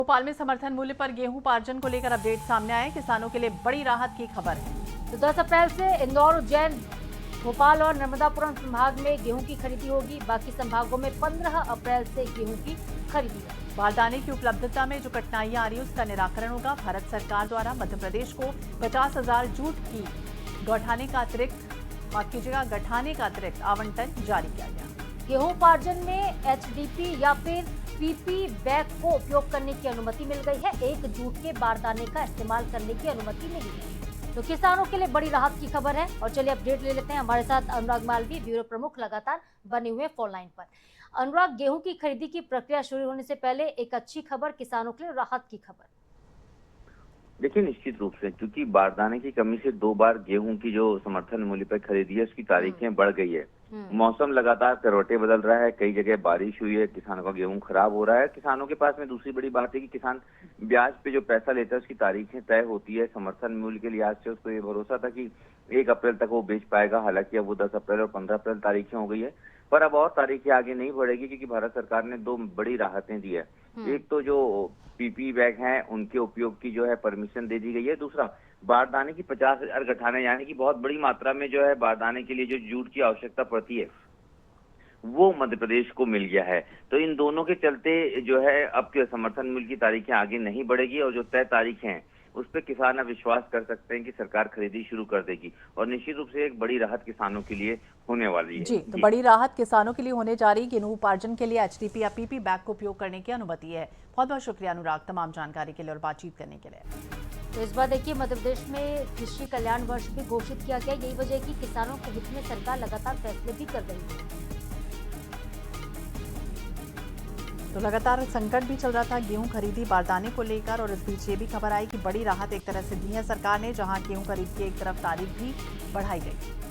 भोपाल में समर्थन मूल्य पर गेहूं उपार्जन को लेकर अपडेट सामने आए। किसानों के लिए बड़ी राहत की खबर है। तो 10 अप्रैल से इंदौर, उज्जैन, भोपाल और नर्मदापुरम संभाग में गेहूं की खरीदी होगी। बाकी संभागों में 15 अप्रैल से गेहूं की खरीदी है। बारदाने की उपलब्धता में जो कठिनाइयां आ रही है उसका निराकरण होगा। भारत सरकार द्वारा मध्य प्रदेश को 50,000 जूट की गठाने का अतिरिक्त आवंटन जारी किया गया। गेहूं उपार्जन में एचडीपी या फिर पीपी बैग को उपयोग करने की अनुमति मिल गई है। 1 जूट के बारदाने का इस्तेमाल करने की अनुमति मिली है। तो किसानों के लिए बड़ी राहत की खबर है। और चलिए अपडेट ले लेते हैं। हमारे साथ अनुराग मालवीय, ब्यूरो प्रमुख, लगातार बने हुए फोन लाइन पर। अनुराग, गेहूं की खरीदी की प्रक्रिया शुरू होने से पहले एक अच्छी खबर, किसानों के लिए राहत की खबर। देखिए, निश्चित रूप से क्योंकि बारदाने की कमी से 2 बार गेहूं की जो समर्थन मूल्य पर खरीदी है उसकी तारीखें बढ़ गई है। मौसम लगातार करवटें बदल रहा है, कई जगह बारिश हुई है, किसानों का गेहूं खराब हो रहा है। किसानों के पास में दूसरी बड़ी बात है कि किसान ब्याज पे जो पैसा लेता है उसकी तारीखें तय होती है। समर्थन मूल्य के लिहाज से उसको ये भरोसा था कि 1 अप्रैल तक वो बेच पाएगा। हालांकि अब वो 10 अप्रैल और 15 अप्रैल तारीखें हो गई है, पर अब और तारीखें आगे नहीं बढ़ेगी क्योंकि भारत सरकार ने 2 बड़ी राहतें दी है। एक तो जो पीपी बैग हैं उनके उपयोग की जो है परमिशन दे दी गई है। दूसरा, बारदाने की 50,000 गठाने यानी कि बहुत बड़ी मात्रा में जो है बारदाने के लिए जो जूट की आवश्यकता पड़ती है वो मध्य प्रदेश को मिल गया है। तो इन दोनों के चलते जो है अब के समर्थन मूल्य की तारीखें आगे नहीं बढ़ेगी और जो तय तारीखें हैं उस पर किसान अब विश्वास कर सकते हैं कि सरकार खरीदी शुरू कर देगी। और निश्चित रूप से एक बड़ी राहत किसानों के लिए होने वाली है। जी, तो बड़ी राहत किसानों के लिए होने जा रही। गेहूं उपार्जन के लिए एचडीपी या पीपी बैग का उपयोग करने की अनुमति है। बहुत बहुत शुक्रिया अनुराग, तमाम जानकारी के लिए और बातचीत करने के लिए। तो इस बार देखिए, मध्य प्रदेश में कृषि कल्याण वर्ष भी घोषित किया गया। यही वजह है कि किसानों के हित में सरकार लगातार फैसले भी कर रही है। तो लगातार संकट भी चल रहा था गेहूं खरीदी बारदाने को लेकर, और इस बीच ये भी खबर आई कि बड़ी राहत एक तरह से दी है सरकार ने, जहां गेहूं खरीद की एक तरफ तारीख भी बढ़ाई गई।